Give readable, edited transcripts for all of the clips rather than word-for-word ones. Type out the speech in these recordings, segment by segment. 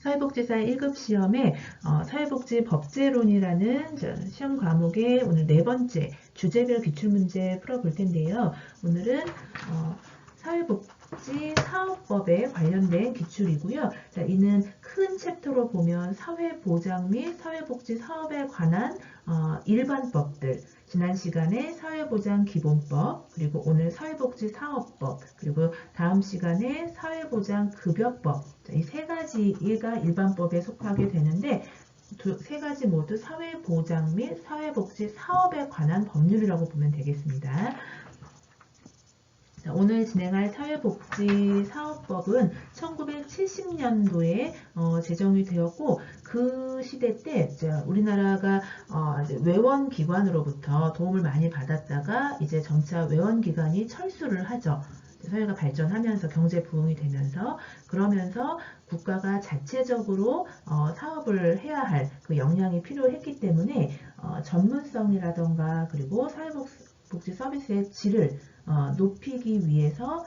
사회복지사 1급 시험에 사회복지 법제론이라는 시험 과목의 오늘 네 번째 주제별 기출문제 풀어볼 텐데요. 오늘은 사회복지 사업법에 관련된 기출이고요. 자, 이는 큰 챕터로 보면 사회보장 및 사회복지 사업에 관한 일반법들, 지난 시간에 사회보장 기본법, 그리고 오늘 사회복지 사업법, 그리고 다음 시간에 사회보장 급여법, 이 세 가지가 일반법에 속하게 되는데 세 가지 모두 사회보장 및 사회복지 사업에 관한 법률이라고 보면 되겠습니다. 자, 오늘 진행할 사회복지사업법은 1970년도에 제정이 되었고 그 시대 때 우리나라가 외원기관으로부터 도움을 많이 받았다가 이제 점차 외원기관이 철수를 하죠. 사회가 발전하면서 경제 부흥이 되면서 그러면서 국가가 자체적으로 사업을 해야 할 그 역량이 필요했기 때문에 전문성이라던가 그리고 사회복지 서비스의 질을 높이기 위해서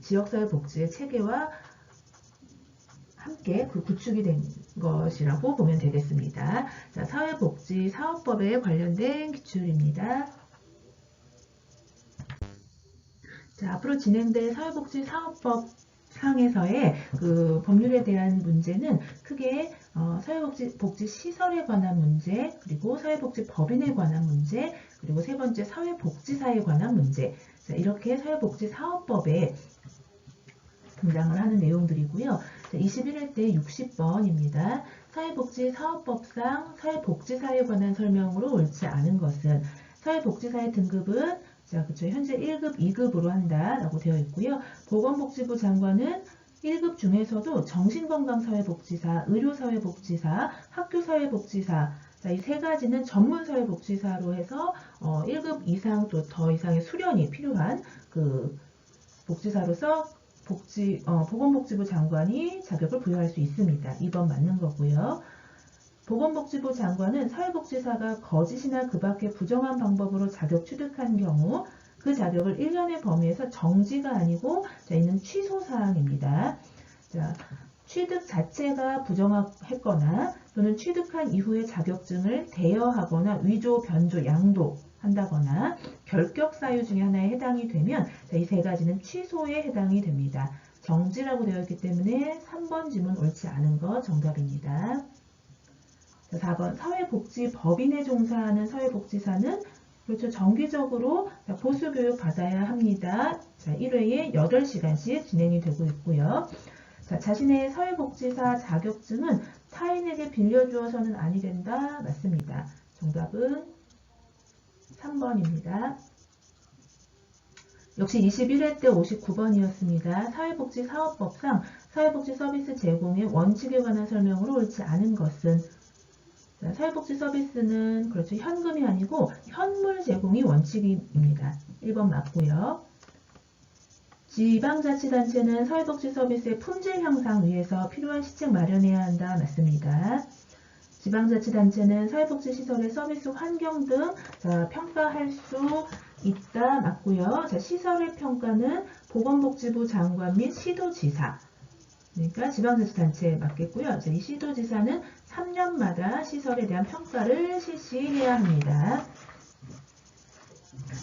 지역사회 복지의 체계와 함께 그 구축이 된 것이라고 보면 되겠습니다. 자, 사회복지 사업법에 관련된 기출입니다. 자, 앞으로 진행될 사회복지 사업법 상에서의 그 법률에 대한 문제는 크게 사회복지 시설에 관한 문제, 그리고 사회복지 법인에 관한 문제, 그리고 세 번째 사회복지사에 관한 문제. 자, 이렇게 사회복지 사업법에 등장을 하는 내용들이고요. 21회 때 60번입니다. 사회복지 사업법상 사회복지사에 관한 설명으로 옳지 않은 것은 사회복지사의 등급은 자, 그쵸. 현재 1급, 2급으로 한다라고 되어 있고요. 보건복지부 장관은 1급 중에서도 정신건강사회복지사, 의료사회복지사, 학교사회복지사, 이 세 가지는 전문사회복지사로 해서 1급 이상 또 더 이상의 수련이 필요한 그 복지사로서 보건복지부 장관이 자격을 부여할 수 있습니다. 2번 맞는 거고요. 보건복지부 장관은 사회복지사가 거짓이나 그 밖의 부정한 방법으로 자격 취득한 경우 그 자격을 1년의 범위에서 정지가 아니고 이는 취소사항입니다. 자, 취득 자체가 부정했거나 또는 취득한 이후에 자격증을 대여하거나 위조, 변조, 양도 한다거나 결격 사유 중에 하나에 해당이 되면 이 세 가지는 취소에 해당이 됩니다. 정지라고 되어 있기 때문에 3번 지문 옳지 않은 거 정답입니다. 4번 사회복지법인에 종사하는 사회복지사는 그렇죠. 정기적으로 보수교육 받아야 합니다. 자, 1회에 8시간씩 진행이 되고 있고요. 자, 자신의 사회복지사 자격증은 타인에게 빌려주어서는 아니 된다. 맞습니다. 정답은 3번입니다. 역시 21회 때 59번이었습니다. 사회복지 사업법상 사회복지 서비스 제공의 원칙에 관한 설명으로 옳지 않은 것은 자, 사회복지 서비스는 그렇죠. 현금이 아니고 현물 제공이 원칙입니다. 1번 맞고요. 지방자치단체는 사회복지 서비스의 품질 향상 위해서 필요한 시책 마련해야 한다. 맞습니다. 지방자치단체는 사회복지시설의 서비스 환경 등 평가할 수 있다. 맞고요. 자, 시설의 평가는 보건복지부 장관 및 시도지사. 그러니까 지방자치단체에 맞겠고요. 이 시도지사는 3년마다 시설에 대한 평가를 실시해야 합니다.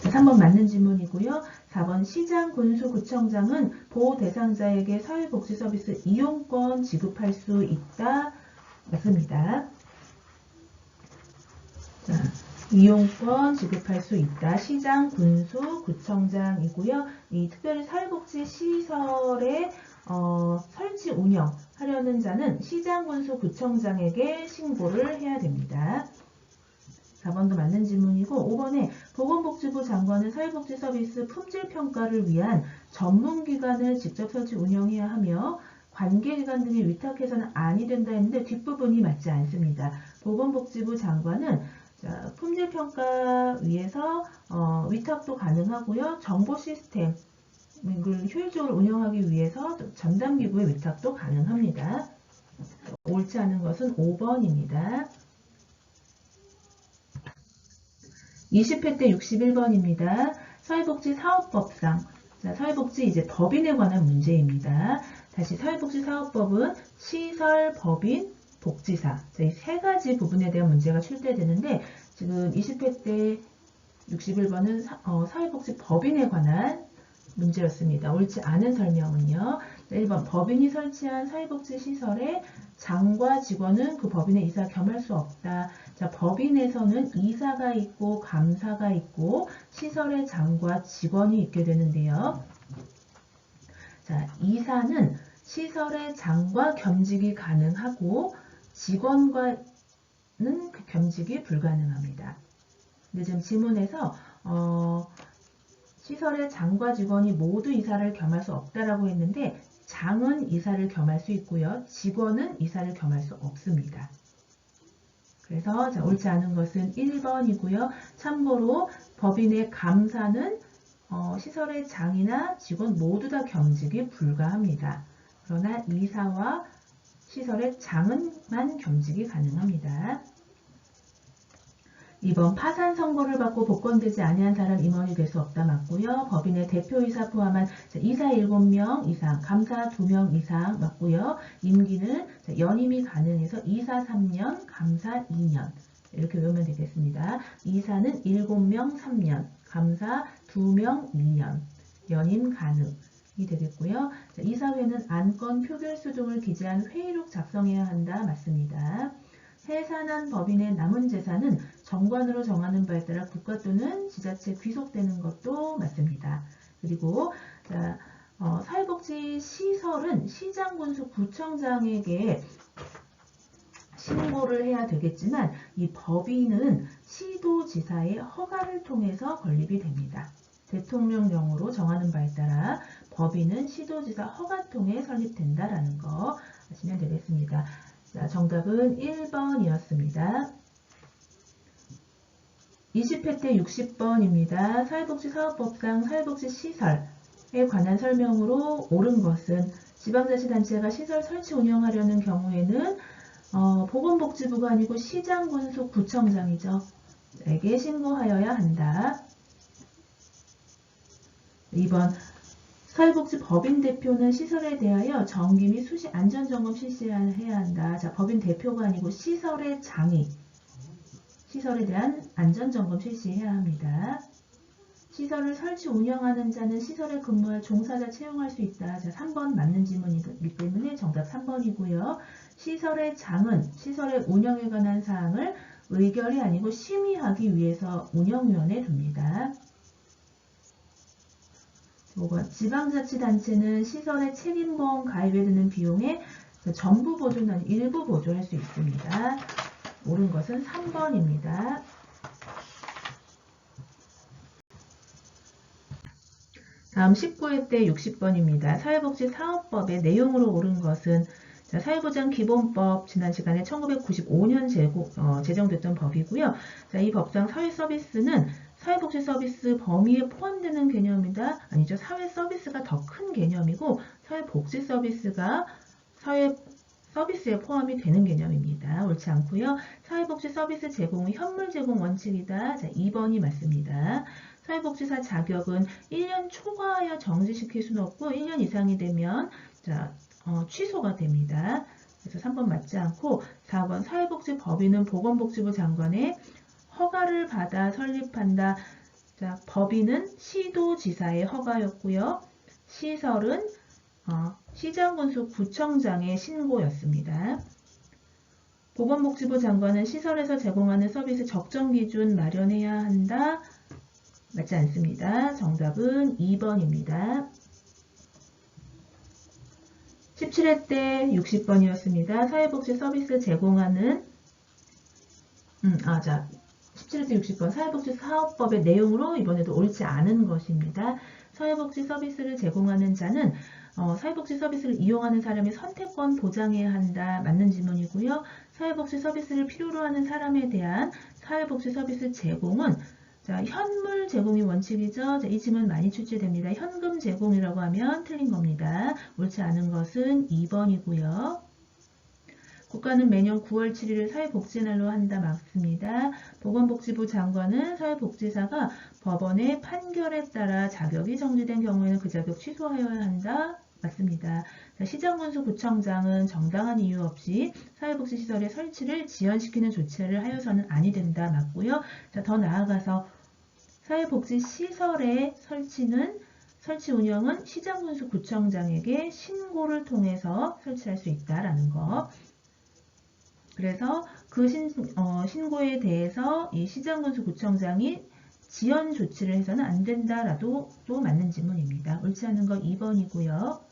자, 3번 맞는 질문이고요. 4번 시장, 군수, 구청장은 보호 대상자에게 사회복지 서비스 이용권 지급할 수 있다. 맞습니다. 자, 이용권 지급할 수 있다. 시장, 군수, 구청장이고요. 이 특별히 사회복지 시설의 설치 운영하려는 자는 시장, 군수, 구청장에게 신고를 해야 됩니다. 4번도 맞는 질문이고 5번에 보건복지부 장관은 사회복지 서비스 품질 평가를 위한 전문기관을 직접 설치 운영해야 하며 관계기관 등에 위탁해서는 아니 된다 했는데 뒷부분이 맞지 않습니다. 보건복지부 장관은 품질 평가 위해서 위탁도 가능하고요. 정보 시스템 효율적으로 운영하기 위해서 전담기구의 위탁도 가능합니다. 옳지 않은 것은 5번입니다. 20회 때 61번입니다. 사회복지 사업법상 사회복지 법인에 관한 문제입니다. 다시 사회복지사업법은 시설, 법인, 복지사 이 세 가지 부분에 대한 문제가 출제되는데 지금 20회 때 61번은 사회복지법인에 관한 문제였습니다. 옳지 않은 설명은요. 1번 법인이 설치한 사회복지시설에 장과 직원은 그 법인의 이사 겸할 수 없다. 자, 법인에서는 이사가 있고 감사가 있고 시설의 장과 직원이 있게 되는데요. 자, 이사는 시설의 장과 겸직이 가능하고 직원과는 그 겸직이 불가능합니다. 근데 지금 지문에서 시설의 장과 직원이 모두 이사를 겸할 수 없다라고 했는데 장은 이사를 겸할 수 있고요. 직원은 이사를 겸할 수 없습니다. 그래서 자, 옳지 않은 것은 1번이고요. 참고로 법인의 감사는 시설의 장이나 직원 모두 다 겸직이 불가합니다. 그러나 이사와 시설의 장은만 겸직이 가능합니다. 2번 파산 선고를 받고 복권되지 아니한 사람 임원이 될 수 없다 맞고요. 법인의 대표이사 포함한 이사 7명 이상, 감사 2명 이상 맞고요. 임기는 연임이 가능해서 이사 3년, 감사 2년 이렇게 외우면 되겠습니다. 이사는 7명 3년, 감사 2명 2년, 연임 가능이 되겠고요. 이사회는 안건, 표결수 등을 기재한 회의록 작성해야 한다 맞습니다. 해산한 법인의 남은 재산은 정관으로 정하는 바에 따라 국가 또는 지자체에 귀속되는 것도 맞습니다. 그리고 사회복지 시설은 시장군수 구청장에게 신고를 해야 되겠지만 이 법인은 시도지사의 허가를 통해서 건립이 됩니다. 대통령령으로 정하는 바에 따라 법인은 시도지사 허가 통해 설립된다라는 거 아시면 되겠습니다. 자, 정답은 1번이었습니다. 20회 때 60번입니다. 사회복지사업법상 사회복지시설에 관한 설명으로 옳은 것은 지방자치단체가 시설 설치 운영하려는 경우에는 보건복지부가 아니고 시장군수 구청장이죠. 에게 신고하여야 한다. 2번 사회복지 법인 대표는 시설에 대하여 정기 및 수시 안전점검 실시해야 한다. 자, 법인 대표가 아니고 시설의 장이 시설에 대한 안전점검 실시해야 합니다. 시설을 설치 운영하는 자는 시설에 근무할 종사자 채용할 수 있다. 자, 3번 맞는 질문이기 때문에 정답 3번이고요. 시설의 장은 시설의 운영에 관한 사항을 의결이 아니고 심의하기 위해서 운영위원회에 둡니다. 5번 지방자치단체는 시설의 책임보험 가입에 드는 비용의 전부 보조는 아니고 일부 보조할 수 있습니다. 옳은 것은 3번입니다. 다음 19회 때 60번입니다. 사회복지사업법의 내용으로 옳은 것은 사회보장 기본법 지난 시간에 1995년 제정됐던 법이고요. 자, 이 법상 사회서비스는 사회복지 서비스 범위에 포함되는 개념이다. 아니죠. 사회 서비스가 더 큰 개념이고 사회복지 서비스가 사회 서비스에 포함이 되는 개념입니다. 옳지 않고요. 사회복지 서비스 제공은 현물 제공 원칙이다. 자, 2번이 맞습니다. 사회복지사 자격은 1년 초과하여 정지시킬 수는 없고 1년 이상이 되면 취소가 됩니다. 그래서 3번 맞지 않고 4번 사회복지법인은 보건복지부 장관의 허가를 받아 설립한다. 자, 법인은 시도지사의 허가였고요. 시설은 시장군수 구청장의 신고였습니다. 보건복지부 장관은 시설에서 제공하는 서비스 적정 기준 마련해야 한다. 맞지 않습니다. 정답은 2번입니다. 17회 때 60번이었습니다. 사회복지 서비스 제공하는 17회 때 60번 사회복지 사업법의 내용으로 이번에도 옳지 않은 것입니다. 사회복지 서비스를 제공하는 자는 사회복지 서비스를 이용하는 사람의 선택권 보장해야 한다. 맞는 질문이고요. 사회복지 서비스를 필요로 하는 사람에 대한 사회복지 서비스 제공은 현물 제공이 원칙이죠. 이 질문 많이 출제됩니다. 현금 제공이라고 하면 틀린 겁니다. 옳지 않은 것은 2번이고요. 국가는 매년 9월 7일을 사회복지날로 한다. 맞습니다. 보건복지부 장관은 사회복지사가 법원의 판결에 따라 자격이 정지된 경우에는 그 자격 취소하여야 한다. 맞습니다. 자, 시정군수구청장은 정당한 이유 없이 사회복지시설의 설치를 지연시키는 조치를 하여서는 아니 된다. 맞고요. 자, 더 나아가서 사회복지시설의 설치 운영은 시장군수구청장에게 신고를 통해서 설치할 수 있다라는 거. 그래서 그 신고에 대해서 이 시장군수구청장이 지연 조치를 해서는 안 된다라도 또 맞는 지문입니다. 옳지 않은 거 2번이고요.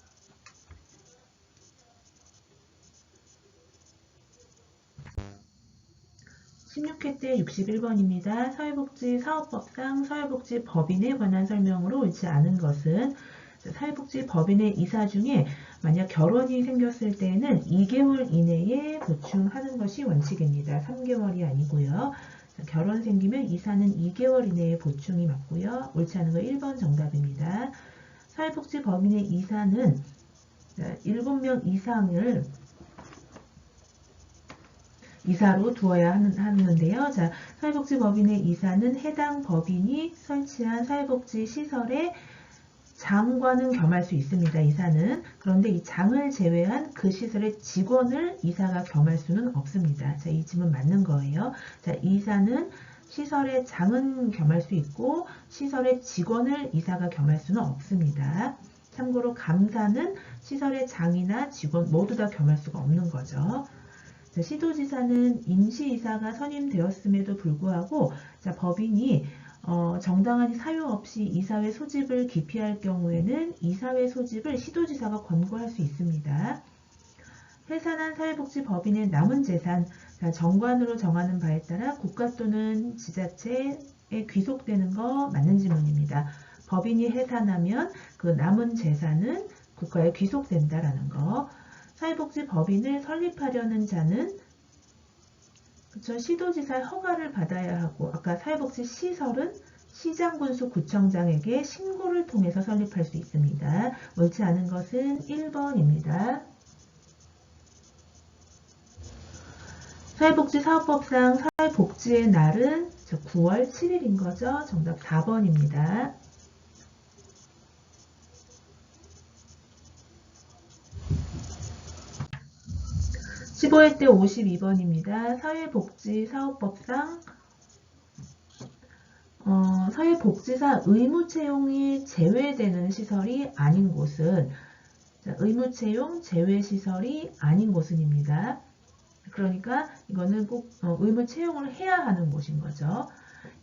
16회 때 61번입니다. 사회복지사업법상 사회복지법인에 관한 설명으로 옳지 않은 것은 사회복지법인의 이사 중에 만약 결혼이 생겼을 때에는 2개월 이내에 보충하는 것이 원칙입니다. 3개월이 아니고요. 결혼 생기면 이사는 2개월 이내에 보충이 맞고요. 옳지 않은 거 1번 정답입니다. 사회복지법인의 이사는 7명 이상을 이사로 두어야 하는데요. 자, 사회복지법인의 이사는 해당 법인이 설치한 사회복지시설의 장과는 겸할 수 있습니다. 이사는. 그런데 이 장을 제외한 그 시설의 직원을 이사가 겸할 수는 없습니다. 자, 이 지문 맞는 거예요. 자, 이사는 시설의 장은 겸할 수 있고 시설의 직원을 이사가 겸할 수는 없습니다. 참고로 감사는 시설의 장이나 직원 모두 다 겸할 수가 없는 거죠. 자, 시도지사는 임시이사가 선임되었음에도 불구하고 자, 법인이 정당한 사유 없이 이사회 소집을 기피할 경우에는 이사회 소집을 시도지사가 권고할 수 있습니다. 해산한 사회복지법인의 남은 재산, 자, 정관으로 정하는 바에 따라 국가 또는 지자체에 귀속되는 거 맞는 지문입니다. 법인이 해산하면 그 남은 재산은 국가에 귀속된다라는 거. 사회복지법인을 설립하려는 자는 그쵸, 시도지사의 허가를 받아야 하고 아까 사회복지시설은 시장군수구청장에게 신고를 통해서 설립할 수 있습니다. 옳지 않은 것은 1번입니다. 사회복지사업법상 사회복지의 날은 9월 7일인 거죠. 정답 4번입니다. 15회 때 52번입니다. 사회복지사업법상 사회복지사 의무채용이 제외되는 시설이 아닌 곳은 의무채용 제외시설이 아닌 곳은입니다. 그러니까 이거는 꼭 의무채용을 해야 하는 곳인 거죠.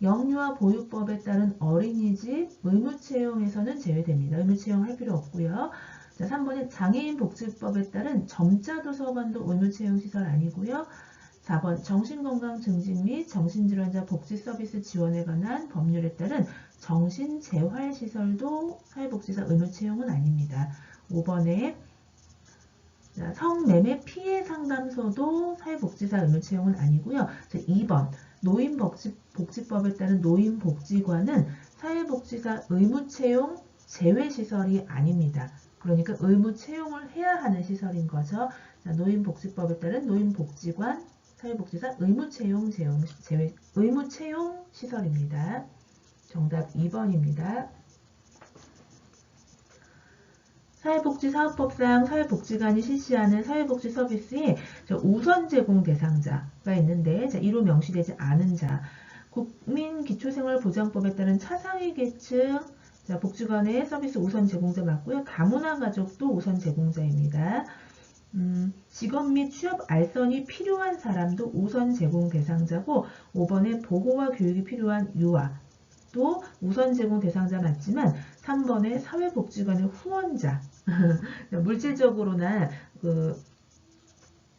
영유아 보육법에 따른 어린이집 의무채용에서는 제외됩니다. 의무채용할 필요 없고요. 자, 3번은 장애인복지법에 따른 점자도서관도 의무채용시설 아니고요. 4번 정신건강 증진 및 정신질환자 복지서비스 지원에 관한 법률에 따른 정신재활시설도 사회복지사 의무채용은 아닙니다. 5번에 성매매 피해 상담소도 사회복지사 의무채용은 아니고요. 2번 노인복지법에 따른 노인복지관은 사회복지사 의무채용 제외시설이 아닙니다. 그러니까 의무채용을 해야 하는 시설인 거죠. 자, 노인복지법에 따른 노인복지관, 사회복지사 의무채용 시설입니다. 정답 2번입니다. 사회복지사업법상 사회복지관이 실시하는 사회복지 서비스에 우선 제공 대상자가 있는데 이로 명시되지 않은 자, 국민기초생활보장법에 따른 차상위 계층 복지관의 서비스 우선 제공자 맞고요. 다문화 가족도 우선 제공자입니다. 직업 및 취업 알선이 필요한 사람도 우선 제공 대상자고 5번에 보호와 교육이 필요한 유아 또 우선 제공 대상자 맞지만 3번에 사회복지관의 후원자 물질적으로나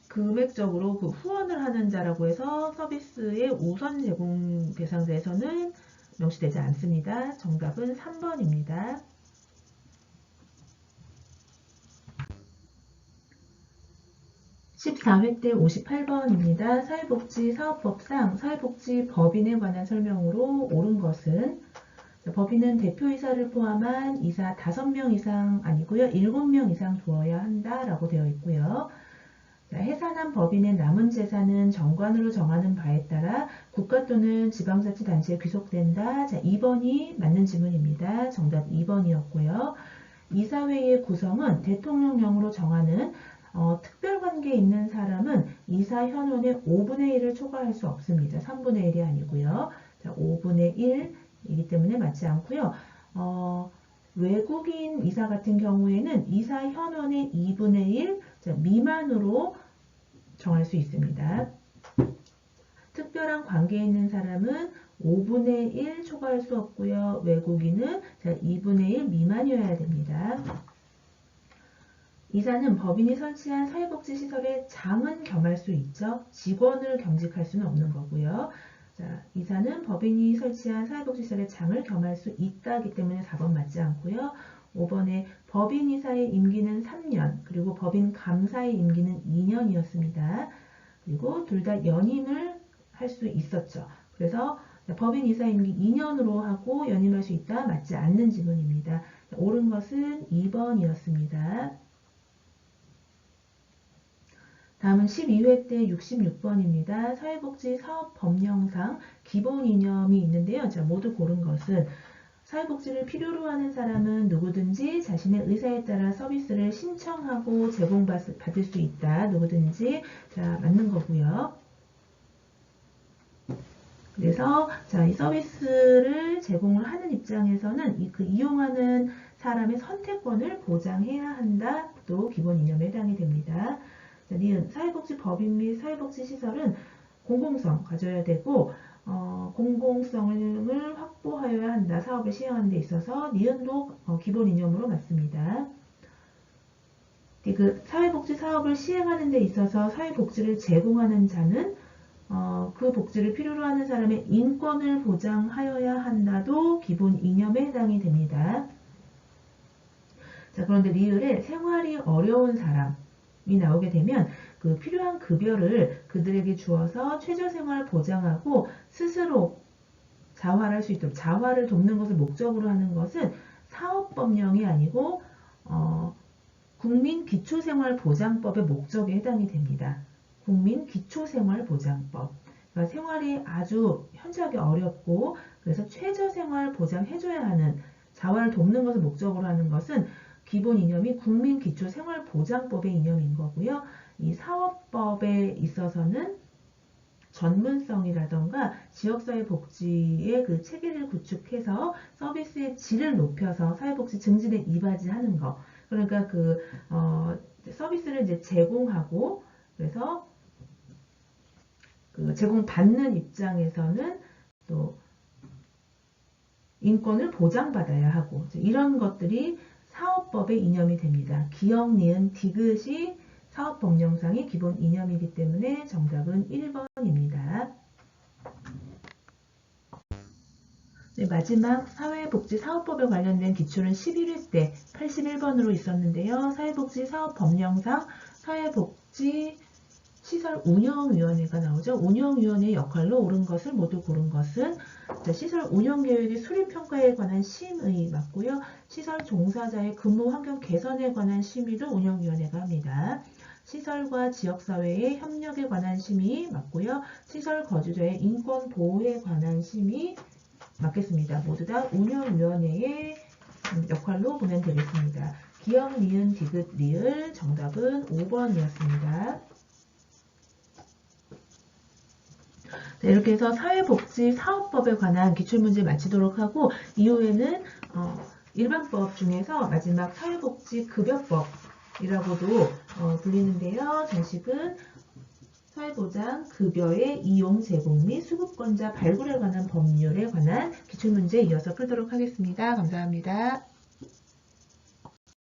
금액적으로 후원을 하는 자라고 해서 서비스의 우선 제공 대상자에서는 명시되지 않습니다. 정답은 3번입니다. 14회 때 58번입니다. 사회복지사업법상 사회복지법인에 관한 설명으로 옳은 것은 법인은 대표이사를 포함한 이사 5명 이상 아니고요. 7명 이상 두어야 한다라고 되어 있고요. 해산한 법인의 남은 재산은 정관으로 정하는 바에 따라 국가 또는 지방자치단체에 귀속된다. 자, 2번이 맞는 지문입니다. 정답 2번이었고요. 이사회의 구성은 대통령령으로 정하는 특별관계에 있는 사람은 이사 현원의 5분의 1을 초과할 수 없습니다. 3분의 1이 아니고요. 자, 5분의 1이기 때문에 맞지 않고요. 외국인 이사 같은 경우에는 이사 현원의 2분의 1 미만으로 정할 수 있습니다. 특별한 관계에 있는 사람은 5분의 1 초과할 수 없고요. 외국인은 2분의 1 미만이어야 됩니다. 이사는 법인이 설치한 사회복지시설의 장은 겸할 수 있죠. 직원을 겸직할 수는 없는 거고요. 자, 이사는 법인이 설치한 사회복지시설의 장을 겸할 수 있다기 때문에 4번 맞지 않고요. 5번에 법인이사의 임기는 3년, 그리고 법인 감사의 임기는 2년이었습니다. 그리고 둘 다 연임을 할 수 있었죠. 그래서 법인이사 임기 2년으로 하고 연임할 수 있다. 맞지 않는 지문입니다. 옳은 것은 2번이었습니다. 다음은 12회 때 66번입니다. 사회복지사업법령상 기본 이념이 있는데요. 자, 모두 고른 것은 사회복지를 필요로 하는 사람은 누구든지 자신의 의사에 따라 서비스를 신청하고 제공받을 수 있다. 누구든지. 자, 맞는 거고요. 그래서 자, 이 서비스를 제공을 하는 입장에서는 그 이용하는 사람의 선택권을 보장해야 한다. 또 기본 이념에 해당이 됩니다. 자, 니은 사회복지법인 및 사회복지시설은 공공성 가져야 되고 공공성을 확보하여야 한다. 사업을 시행하는 데 있어서 니은도 기본 이념으로 맞습니다. 그 사회복지 사업을 시행하는 데 있어서 사회복지를 제공하는 자는 그 복지를 필요로 하는 사람의 인권을 보장하여야 한다도 기본 이념에 해당이 됩니다. 자, 그런데 리을에 생활이 어려운 사람이 나오게 되면 그 필요한 급여를 그들에게 주어서 최저생활 보장하고 스스로 자활할 수 있도록 자활을 돕는 것을 목적으로 하는 것은 사업법령이 아니고 국민기초생활보장법의 목적에 해당이 됩니다. 국민기초생활보장법. 그러니까 생활이 아주 현저하게 어렵고 그래서 최저생활 보장해줘야 하는 자활을 돕는 것을 목적으로 하는 것은 기본 이념이 국민기초생활보장법의 이념인 거고요. 이 사업법에 있어서는 전문성이라던가 지역사회 복지의 그 체계를 구축해서 서비스의 질을 높여서 사회복지 증진에 이바지하는 거. 그러니까 그 서비스를 이제 제공하고 그래서 그 제공받는 입장에서는 또 인권을 보장받아야 하고 이런 것들이 사업법의 이념이 됩니다. 기역, 니은, 디귿이 사업법령상의 기본 이념이기 때문에 정답은 1번입니다. 네, 마지막 사회복지사업법에 관련된 기출은 11회 때 81번으로 있었는데요. 사회복지사업법령상 사회복지시설운영위원회가 나오죠. 운영위원회의 역할로 옳은 것을 모두 고른 것은 시설 운영계획의 수립평가에 관한 심의 맞고요. 시설 종사자의 근무 환경 개선에 관한 심의도 운영위원회가 합니다. 시설과 지역사회의 협력에 관한 심의 맞고요. 시설 거주자의 인권 보호에 관한 심의 맞겠습니다. 모두 다 운영위원회의 역할로 보면 되겠습니다. 기역, 니은, 디귿, 리을 정답은 5번이었습니다. 네, 이렇게 해서 사회복지사업법에 관한 기출문제 마치도록 하고 이후에는 일반법 중에서 마지막 사회복지급여법이라고도 불리는데요. 정식은 사회보장 급여의 이용 제공 및 수급권자 발굴에 관한 법률에 관한 기출문제 이어서 풀도록 하겠습니다. 감사합니다.